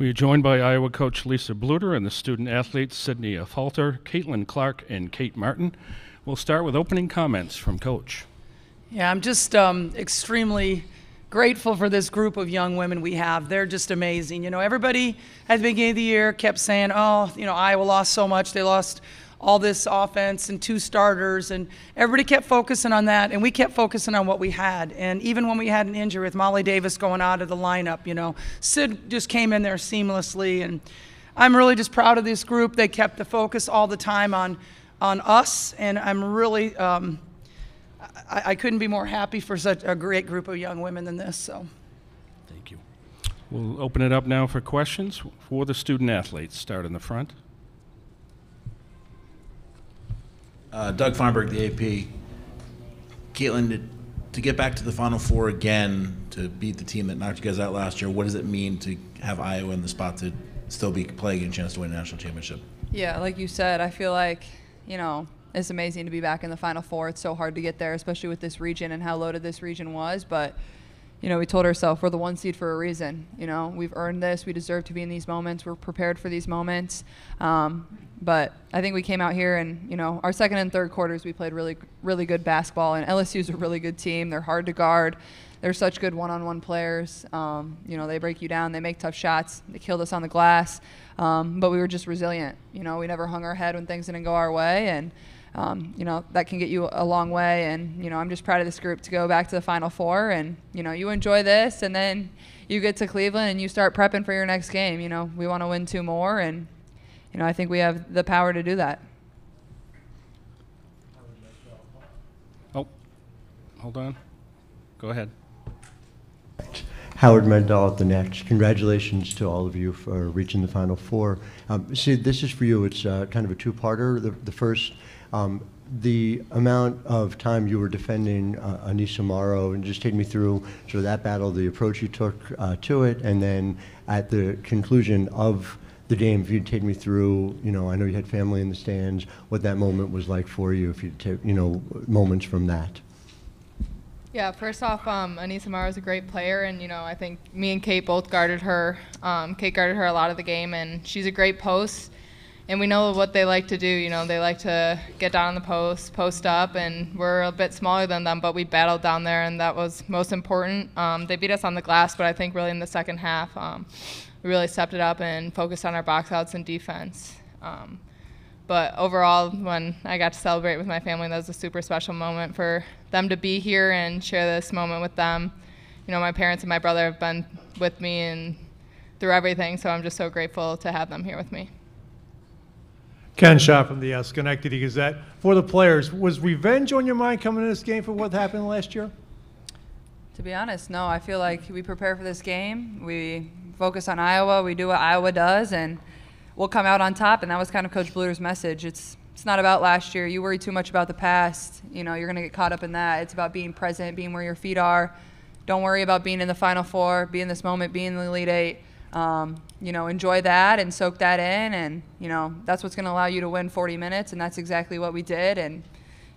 We are joined by Iowa coach Lisa Bluder and the student athletes Sydney Affolter, Caitlin Clark, and Kate Martin. We'll start with opening comments from Coach. Yeah, I'm just extremely grateful for this group of young women we have. They're just amazing. You know, everybody at the beginning of the year kept saying, oh, you know, Iowa lost so much. They lost all this offense and 2 starters, and everybody kept focusing on that, and we kept focusing on what we had. And even when we had an injury with Molly Davis going out of the lineup, you know, Sid just came in there seamlessly, and I'm really just proud of this group. They kept the focus all the time on us, and I'm really I couldn't be more happy for such a great group of young women than this. So, thank you. We'll open it up now for questions for the student athletes. Start in the front. Doug Feinberg, the AP. Caitlin, to get back to the Final Four again, to beat the team that knocked you guys out last year, what does it mean to have Iowa in the spot to still be playing a chance to win a national championship? Yeah, like you said, I feel like, you know, it's amazing to be back in the Final Four. It's so hard to get there, especially with this region and how loaded this region was. But, you know, we told ourselves we're the 1 seed for a reason. You know, we've earned this. We deserve to be in these moments. We're prepared for these moments. But I think we came out here and, you know, our second and third quarters we played really, really good basketball. And LSU's a really good team. They're hard to guard. They're such good one-on-one players. You know, they break you down. They make tough shots. They killed us on the glass. But we were just resilient. You know, we never hung our head when things didn't go our way. And, you know, that can get you a long way. And, you know, I'm just proud of this group to go back to the Final Four. And, you know, you enjoy this, and then you get to Cleveland and you start prepping for your next game. You know, we want to win 2 more. And, you know, I think we have the power to do that. Oh, hold on. Go ahead. Howard Mendel at the Next. Congratulations to all of you for reaching the Final Four. Sid, this is for you. It's kind of a 2-parter. The first, the amount of time you were defending Anissa Morrow, and just take me through sort of that battle, the approach you took to it, and then at the conclusion of the game, if you'd take me through, you know, I know you had family in the stands, what that moment was like for you, if you'd take, you know, moments from that. Yeah, first off, Anissa Morrow is a great player, and, you know, I think me and Kate both guarded her. Kate guarded her a lot of the game, and she's a great post, and we know what they like to do. You know, they like to get down on the post up, and we're a bit smaller than them, but we battled down there, and that was most important. They beat us on the glass, but I think really in the second half, we really stepped it up and focused on our box outs and defense. But overall, when I got to celebrate with my family, that was a super special moment for them to be here and share this moment with them. You know, my parents and my brother have been with me and through everything, so I'm just so grateful to have them here with me. Ken Shaw from the Schenectady Gazette. For the players, was revenge on your mind coming to this game for what happened last year? To be honest, no. I feel like we prepare for this game. We focus on Iowa. We do what Iowa does, and we'll come out on top. And that was kind of Coach Bluder's message. It's not about last year. You worry too much about the past. You know, you're going to get caught up in that. It's about being present, being where your feet are. Don't worry about being in the Final Four, be in this moment, be in the Elite Eight. You know, enjoy that and soak that in, and, you know, that's what's going to allow you to win 40 minutes, and that's exactly what we did. And,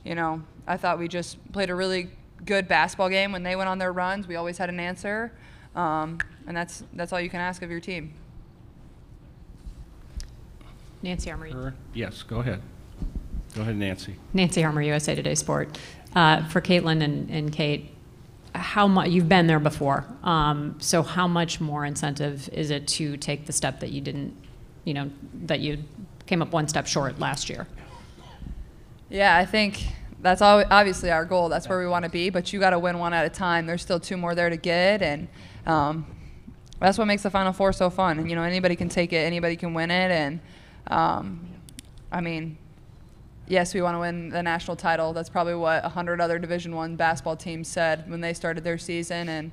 you know, I thought we just played a really good basketball game. When they went on their runs, we always had an answer, and that's all you can ask of your team. Nancy Armour. Yes, go ahead. Go ahead, Nancy. Nancy Armour, USA Today Sport. For Caitlin and Kate, how much you've been there before, so how much more incentive is it to take the step that you didn't, you know, that you came up 1 step short last year? Yeah, I think that's obviously our goal. That's where we want to be, but you got to win 1 at a time. There's still 2 more there to get, and that's what makes the Final Four so fun. And, you know, anybody can take it, anybody can win it, and I mean, yes, we want to win the national title. That's probably what 100 other Division I basketball teams said when they started their season. And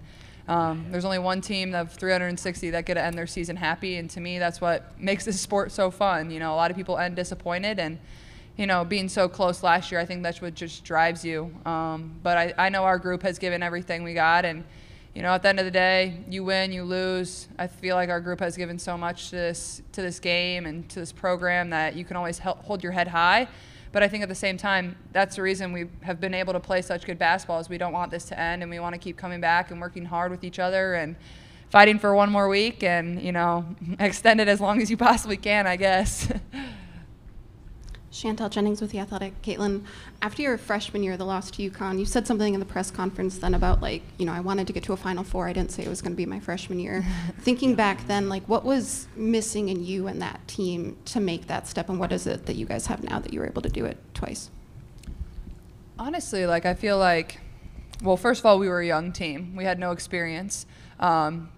there's only 1 team of 360 that get to end their season happy. And to me, that's what makes this sport so fun. You know, a lot of people end disappointed. And, you know, being so close last year, I think that's what just drives you. But I know our group has given everything we got. And, you know, at the end of the day, you win, you lose. I feel like our group has given so much to this game and to this program that you can always hold your head high. But I think at the same time, that's the reason we have been able to play such good basketball is we don't want this to end, and we want to keep coming back and working hard with each other and fighting for one more week and, extend it as long as you possibly can, I guess. Chantel Jennings with The Athletic. Caitlin, after your freshman year, the loss to UConn, you said something in the press conference then about, I wanted to get to a Final Four. I didn't say it was going to be my freshman year. Thinking back then, what was missing in you and that team to make that step, and what is it that you guys have now that you were able to do it twice? Honestly, I feel like, well, first of all, we were a young team. We had no experience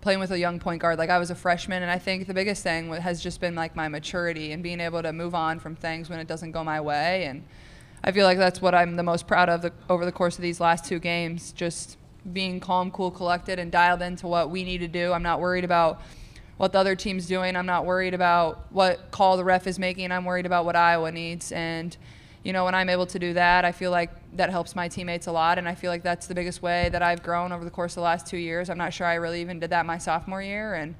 playing with a young point guard. I was a freshman, and I think the biggest thing has just been my maturity and being able to move on from things when it doesn't go my way. And I feel like that's what I'm the most proud of over the course of these last 2 games, just being calm, cool, collected, and dialed into what we need to do. I'm not worried about what the other team's doing. I'm not worried about what call the ref is making. I'm worried about what Iowa needs. And when I'm able to do that, I feel like that helps my teammates a lot, and I feel like that's the biggest way that I've grown over the course of the last 2 years. I'm not sure I really even did that my sophomore year, and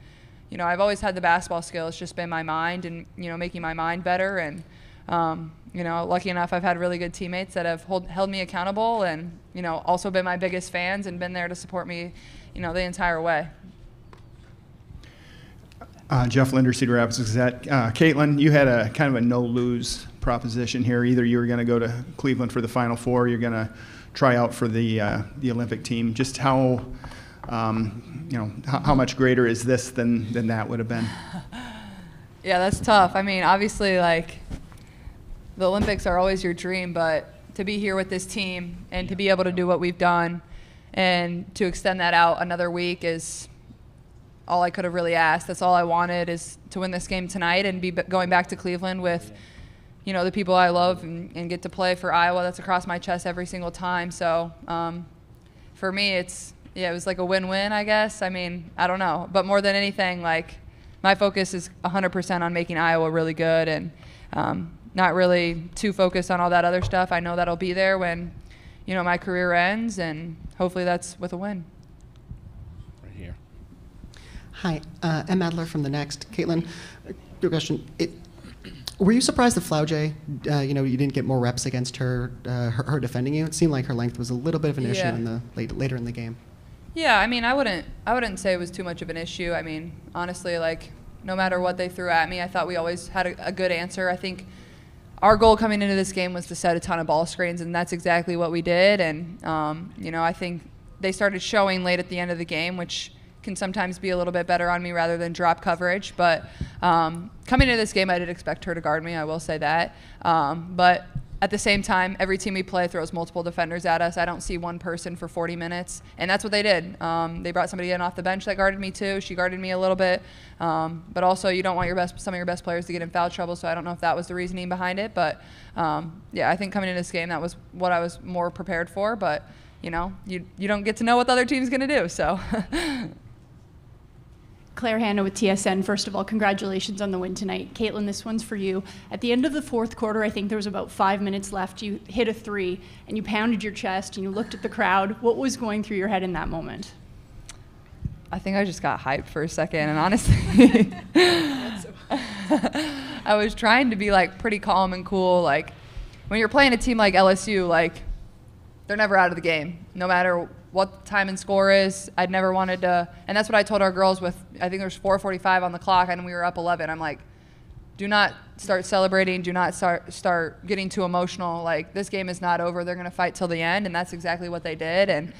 I've always had the basketball skill. It's just been my mind and making my mind better, and lucky enough I've had really good teammates that have held me accountable, and also been my biggest fans and been there to support me the entire way. Jeff Linder, Cedar Rapids Gazette. Caitlin, you had a kind of a no-lose proposition here. Either you were going to go to Cleveland for the Final Four, or you're going to try out for the Olympic team. Just how much greater is this than that would have been? Yeah, that's tough. I mean, obviously, the Olympics are always your dream, but to be here with this team and to be able to do what we've done and to extend that out another week is all I could have really asked. That's all I wanted, is to win this game tonight and be going back to Cleveland with, the people I love and get to play for Iowa. That's across my chest every single time. So for me, it was like a win-win, I guess. I mean, I don't know. But more than anything, my focus is 100% on making Iowa really good and not really too focused on all that other stuff. I know that'll be there when, my career ends, and hopefully that's with a win. Hi, Em Adler from The Next. Caitlin, your question. Were you surprised that Flaujae, you didn't get more reps against her defending you? It seemed like her length was a little bit of an issue later in the game. Yeah, I mean, I wouldn't say it was too much of an issue. I mean, honestly, no matter what they threw at me, I thought we always had a good answer. I think our goal coming into this game was to set a ton of ball screens, and that's exactly what we did. And, I think they started showing late at the end of the game, which can sometimes be a little bit better on me rather than drop coverage. But coming into this game, I did expect her to guard me, I will say that. But at the same time, every team we play throws multiple defenders at us. I don't see one person for 40 minutes, and that's what they did. They brought somebody in off the bench that guarded me too. She guarded me a little bit. But also, you don't want some of your best players to get in foul trouble, so I don't know if that was the reasoning behind it. But I think coming into this game, that was what I was more prepared for. But, you don't get to know what the other team's going to do, so. Claire Hanna with TSN. First of all, congratulations on the win tonight. Caitlin, this one's for you. At the end of the fourth quarter, I think there was about 5 minutes left. You hit a 3, and you pounded your chest, and you looked at the crowd. What was going through your head in that moment? I think I just got hyped for a second, and honestly, I was trying to be pretty calm and cool. When you're playing a team like LSU, they're never out of the game, no matter what the time and score is. I'd never wanted to, and that's what I told our girls with, I think there's 4:45 on the clock and we were up 11. I'm like, do not start celebrating, do not start getting too emotional. This game is not over, they're gonna fight till the end, and that's exactly what they did.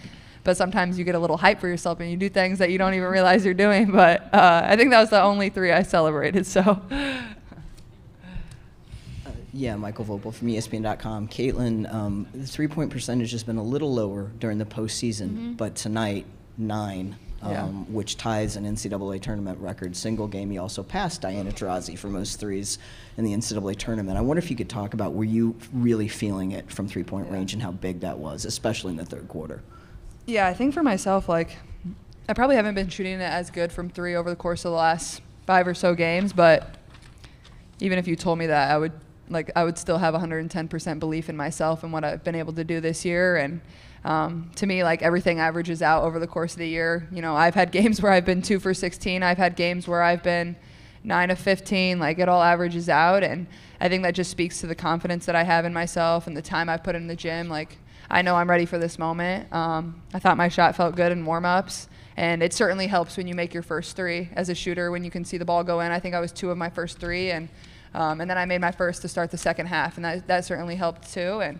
But sometimes you get a little hype for yourself and you do things that you don't even realize you're doing. But I think that was the only 3 I celebrated, so. Yeah, Michael Vopel from ESPN.com. Caitlin, the three-point percentage has been a little lower during the postseason, but tonight, 9, which ties an NCAA tournament record. Single game, you also passed Diana Taurasi for most threes in the NCAA tournament. I wonder if you could talk about, were you really feeling it from three-point range and how big that was, especially in the third quarter? Yeah, I think for myself, I probably haven't been shooting it as good from 3 over the course of the last 5 or so games, but even if you told me that, I would still have 110% belief in myself and what I've been able to do this year. And to me, everything averages out over the course of the year. I've had games where I've been 2 for 16. I've had games where I've been 9 of 15. It all averages out. And I think that just speaks to the confidence that I have in myself and the time I've put in the gym. I know I'm ready for this moment. I thought my shot felt good in warm-ups. And it certainly helps when you make your first three as a shooter, when you can see the ball go in. I think I was 2 of my first 3, and then I made my first to start the second half, and that certainly helped too. And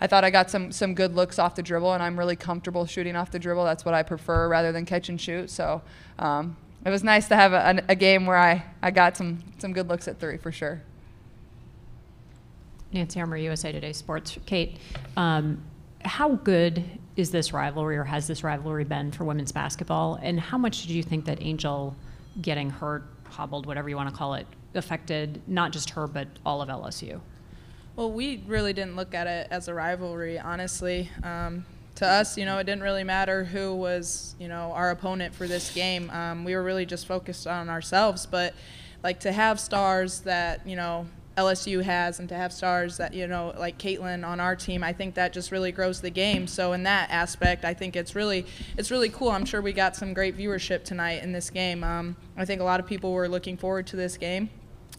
I thought I got some good looks off the dribble, and I'm really comfortable shooting off the dribble. That's what I prefer rather than catch and shoot. So it was nice to have a game where I got some good looks at 3 for sure. Nancy Armour, USA Today Sports. Kate, how good is this rivalry, or has this rivalry been for women's basketball? And how much did you think that Angel getting hurt, hobbled, whatever you want to call it, affected not just her but all of LSU? Well, we really didn't look at it as a rivalry, honestly. To us, it didn't really matter who was, our opponent for this game. We were really just focused on ourselves. But, to have stars that, LSU has, and to have stars that, like Caitlin on our team, I think that just really grows the game. So in that aspect, I think it's really cool. I'm sure we got some great viewership tonight in this game. I think a lot of people were looking forward to this game.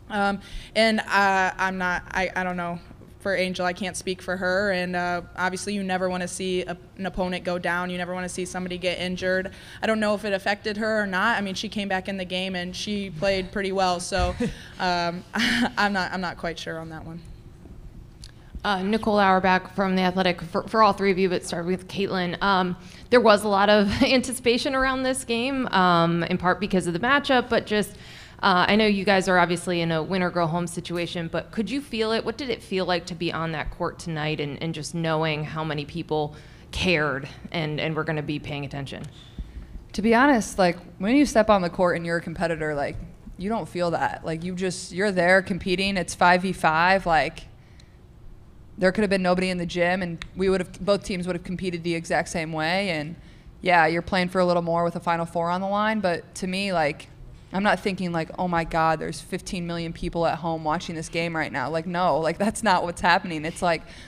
And I don't know, for Angel, I can't speak for her, and obviously you never want to see an opponent go down. You never want to see somebody get injured. I don't know if it affected her or not. I mean, she came back in the game and she played pretty well, so I'm not quite sure on that one. Nicole Auerbach from The Athletic. For all 3 of you, but start with Caitlin. There was a lot of anticipation around this game, in part because of the matchup, but just I know you guys are obviously in a win-or-go-home situation, but could you feel it? What did it feel like to be on that court tonight and just knowing how many people cared and were going to be paying attention? To be honest, when you step on the court and you're a competitor, you don't feel that. You're there competing. It's 5v5. There could have been nobody in the gym, and both teams would have competed the exact same way. And yeah, you're playing for a little more with a Final Four on the line, but to me, I'm not thinking oh my God, there's 15 million people at home watching this game right now. No, that's not what's happening. It's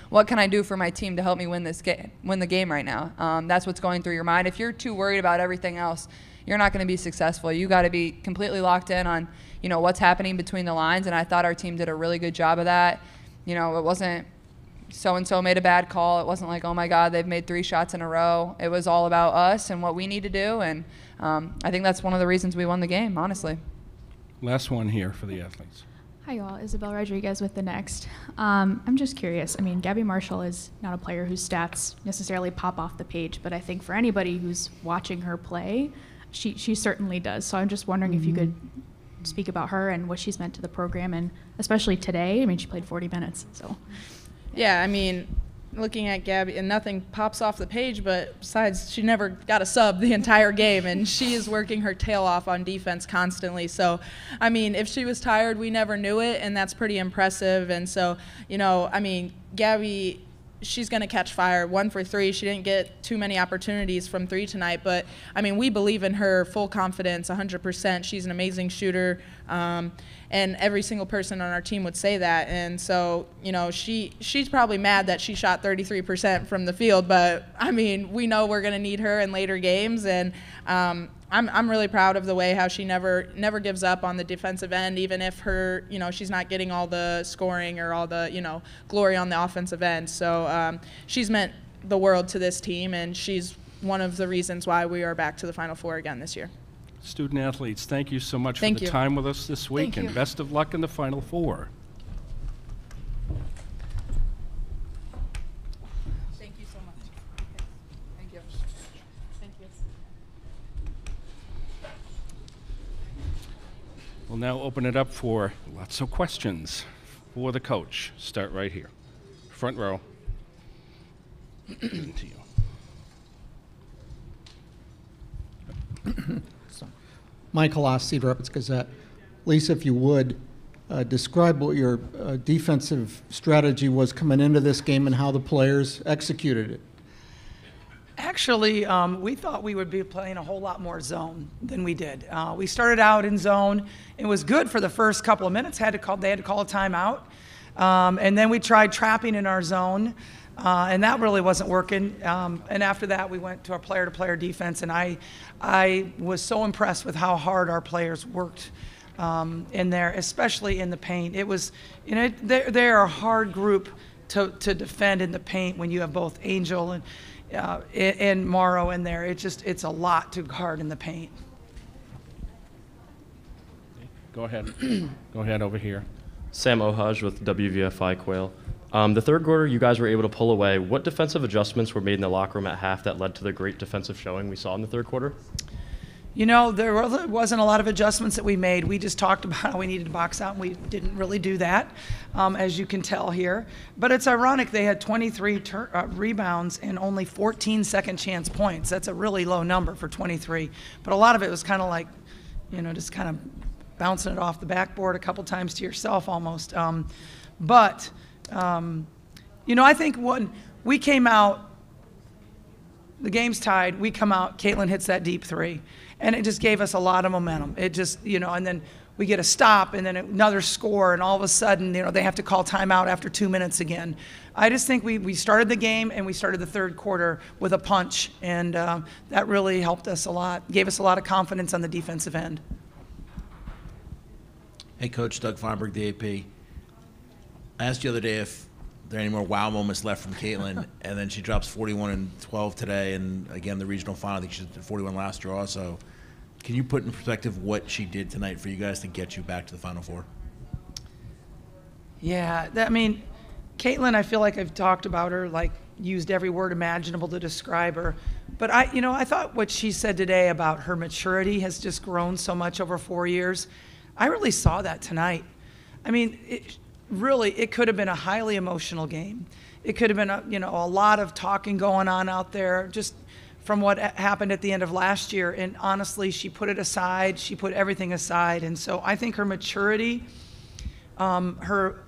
what can I do for my team to help me win the game right now? That's what's going through your mind. If you're too worried about everything else, you're not going to be successful. You got to be completely locked in on, what's happening between the lines. And I thought our team did a really good job of that. It wasn't so-and-so made a bad call. It wasn't oh my God, they've made 3 shots in a row. It was all about us and what we need to do. And I think that's one of the reasons we won the game, honestly. Last one here for the athletes. Hi, y'all. Isabel Rodriguez with The Next. I'm just curious. I mean, Gabby Marshall is not a player whose stats necessarily pop off the page, but I think for anybody who's watching her play, she certainly does. So I'm just wondering if you could speak about her and what she's meant to the program, and especially today. I mean, she played 40 minutes, so. Yeah, I mean, looking at Gabby, and nothing pops off the page, but besides, she never got a sub the entire game, and she is working her tail off on defense constantly. So, I mean, if she was tired, we never knew it, and that's pretty impressive. And so, I mean, Gabby, she's going to catch fire. 1 for 3. She didn't get too many opportunities from 3 tonight, but, I mean, we believe in her, full confidence, 100%. She's an amazing shooter. And every single person on our team would say that. And so, she's probably mad that she shot 33% from the field, but I mean, we know we're going to need her in later games. And I'm really proud of the way how she never gives up on the defensive end, even if her, she's not getting all the scoring or all the, glory on the offensive end. So she's meant the world to this team, and she's one of the reasons why we are back to the Final Four again this year. Student athletes, thank you so much for the time with us this week, and best of luck in the Final Four. Thank you so much. Thank you. Thank you. We'll now open it up for lots of questions for the coach. Start right here. Front row. To you. Michael Oss, Cedar Rapids Gazette. Lisa, if you would, describe what your defensive strategy was coming into this game and how the players executed it. Actually, we thought we would be playing a whole lot more zone than we did. We started out in zone. It was good for the first couple of minutes. They had to call a timeout. And then we tried trapping in our zone. And that really wasn't working. And after that, we went to our player-to-player defense, and I was so impressed with how hard our players worked in there, especially in the paint. It was, they're a hard group to defend in the paint when you have both Angel and Morrow in there. It's a lot to guard in the paint. Go ahead. Go ahead over here. Sam Ohaj with WVFI Quail. The third quarter, you guys were able to pull away. What defensive adjustments were made in the locker room at half that led to the great defensive showing we saw in the third quarter? You know, there wasn't a lot of adjustments that we made. We just talked about how we needed to box out, and we didn't really do that, as you can tell here. But it's ironic they had 23 rebounds and only 14 second chance points. That's a really low number for 23. But a lot of it was kind of like, you know, just kind of bouncing it off the backboard a couple times to yourself almost. You know, I think when we came out, the game's tied, we come out, Caitlin hits that deep three. And it just gave us a lot of momentum. It just, you know, and then we get a stop and then another score, and all of a sudden, you know, they have to call timeout after 2 minutes again. I just think we started the game and we started the third quarter with a punch, and that really helped us a lot, gave us a lot of confidence on the defensive end. Hey, Coach, Doug Feinberg, the AP. I asked you the other day if there are any more wow moments left from Caitlin, and then she drops 41 and 12 today, and again, the regional final, I think she did 41 last year also. Can you put in perspective what she did tonight for you guys to get you back to the Final Four? Yeah, I mean, Caitlin, I feel like I've talked about her, like used every word imaginable to describe her. But I thought what she said today about her maturity has just grown so much over 4 years. I really saw that tonight. I mean, it could have been a highly emotional game. It could have been a lot of talking going on out there, just from what happened at the end of last year. And honestly, she put it aside. She put everything aside. And so I think her maturity, her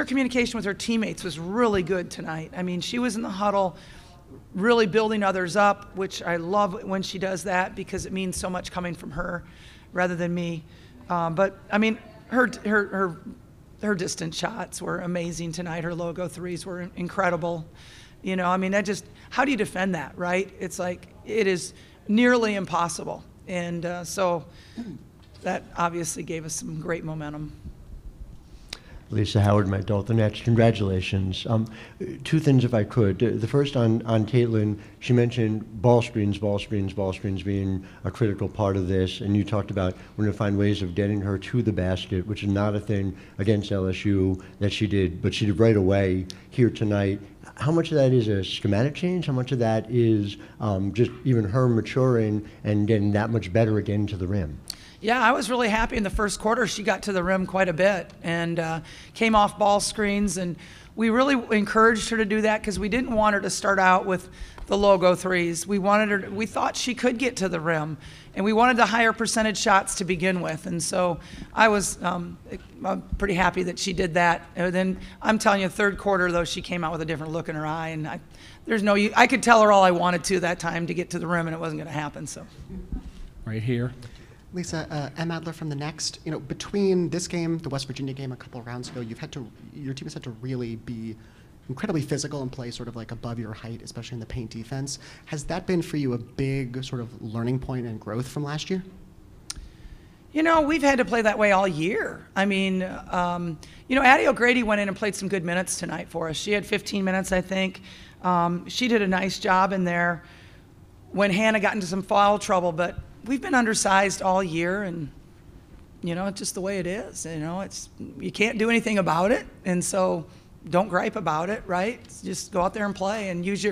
communication with her teammates was really good tonight. I mean, she was in the huddle, really building others up, which I love when she does that because it means so much coming from her rather than me. But I mean, her distance shots were amazing tonight. Her logo threes were incredible. You know, I mean, how do you defend that, right? It's like, it is nearly impossible. And so that obviously gave us some great momentum. Lisa Howard, my Dolphinets, congratulations. Two things, if I could. The first on Caitlin, she mentioned ball screens being a critical part of this, and you talked about we're going to find ways of getting her to the basket, which is not a thing against LSU that she did, but she did right away here tonight. How much of that is a schematic change? How much of that is just even her maturing and getting that much better again to the rim? Yeah, I was really happy in the first quarter. She got to the rim quite a bit and came off ball screens, and we really encouraged her to do that because we didn't want her to start out with the logo threes. We thought she could get to the rim, and we wanted the higher percentage shots to begin with. And so I was pretty happy that she did that. And then I'm telling you, third quarter though, she came out with a different look in her eye, and I could tell her all I wanted to that time to get to the rim, and it wasn't going to happen. So right here. Lisa, M. Adler from the Next. You know, between this game, the West Virginia game a couple of rounds ago, your team has had to really be incredibly physical and play sort of like above your height, especially in the paint defense. Has that been for you a big sort of learning point and growth from last year? You know, we've had to play that way all year. I mean, you know, Addie O'Grady went in and played some good minutes tonight for us. She had 15 minutes, I think. She did a nice job in there when Hannah got into some foul trouble, but we've been undersized all year, and you know, it's just the way it is. You know, you can't do anything about it, and so don't gripe about it, right? Just go out there and play and use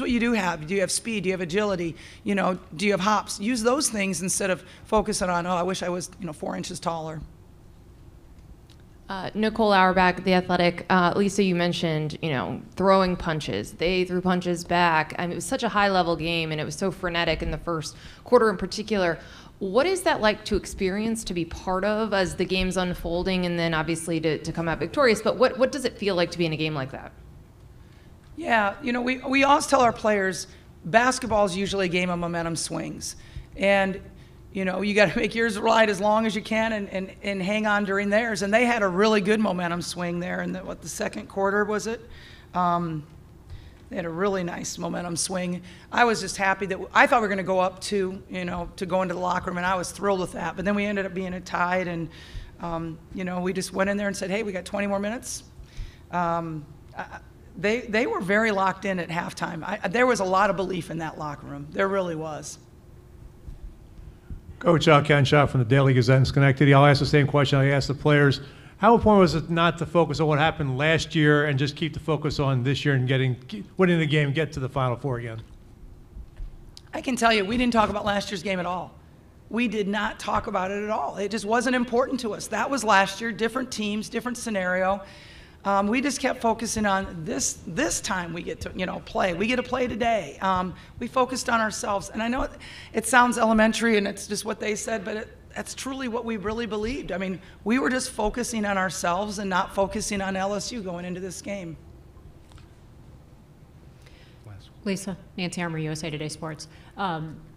what you do have. Do you have speed? Do you have agility? You know, do you have hops? Use those things instead of focusing on, oh, I wish I was 4 inches taller. Nicole Auerbach, The Athletic. Lisa, you mentioned, throwing punches. They threw punches back. I mean, it was such a high-level game, and it was so frenetic in the first quarter in particular. What is that like to experience, to be part of as the game's unfolding, and then obviously to come out victorious? But what does it feel like to be in a game like that? Yeah, we always tell our players, basketball is usually a game of momentum swings. And you got to make yours ride as long as you can and hang on during theirs. And they had a really good momentum swing there in the second quarter, was it? They had a really nice momentum swing. I was just happy that I thought we were going to go up to go into the locker room, and I was thrilled with that. But then we ended up being tied, and we just went in there and said, hey, we got 20 more minutes. they were very locked in at halftime. There was a lot of belief in that locker room. There really was. Coach Ken Schott from the Daily Gazette in Schenectady. I'll ask the same question I asked the players. How important was it not to focus on what happened last year and just keep the focus on this year and winning the game and get to the Final Four again? I can tell you, we didn't talk about last year's game at all. We did not talk about it at all. It just wasn't important to us. That was last year, different teams, different scenario. We just kept focusing on this time we get to, play. We get to play today. We focused on ourselves. And I know it sounds elementary and it's just what they said, but that's truly what we really believed. I mean, we were just focusing on ourselves and not focusing on LSU going into this game. Lisa, Nancy Armour, USA Today Sports.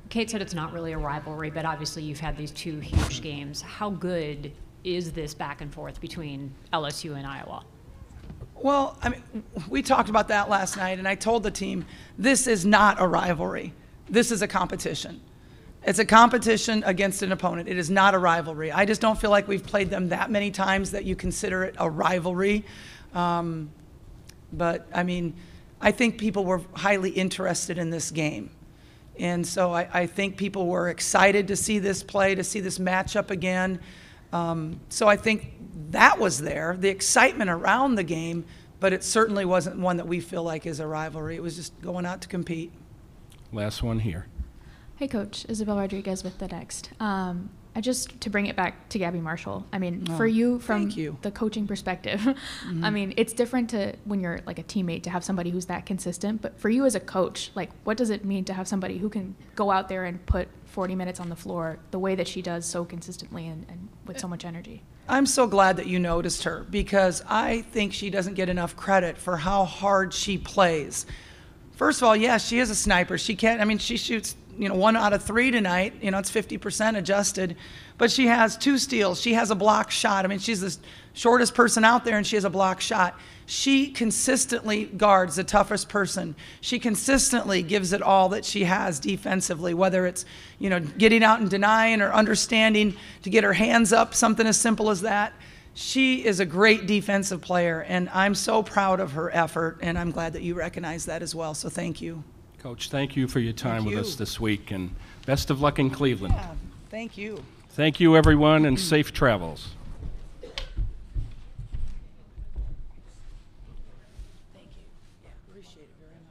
Kate said it's not really a rivalry, but obviously you've had these two huge games. How good is this back and forth between LSU and Iowa? Well, I mean, we talked about that last night, and I told the team, this is not a rivalry. This is a competition. It's a competition against an opponent. It is not a rivalry. I just don't feel like we've played them that many times that you consider it a rivalry. But, I mean, I think people were highly interested in this game. And so I think people were excited to see this play, to see this matchup again. So I think that was there, the excitement around the game, but it certainly wasn't one that we feel like is a rivalry. It was just going out to compete. Last one here. Hey, Coach. Isabel Rodriguez with The Next. To bring it back to Gabby Marshall, I mean, for you, from the coaching perspective, I mean, it's different to when you're like a teammate to have somebody who's that consistent. But for you as a coach, like, what does it mean to have somebody who can go out there and put 40 minutes on the floor the way that she does so consistently and with so much energy? I'm so glad that you noticed her because I think she doesn't get enough credit for how hard she plays. First of all, yes, she is a sniper. She shoots 1 out of 3 tonight. It's 50% adjusted. But she has 2 steals. She has a block shot. I mean, she's the shortest person out there, and she has a block shot. She consistently guards the toughest person. She consistently gives it all that she has defensively, whether it's, getting out and denying or understanding to get her hands up, something as simple as that. She is a great defensive player, and I'm so proud of her effort, and I'm glad that you recognize that as well. So thank you. Coach, thank you for your time with us this week, and best of luck in Cleveland. Yeah, thank you. Thank you, everyone, and safe travels. Thank you. Yeah, appreciate it very much.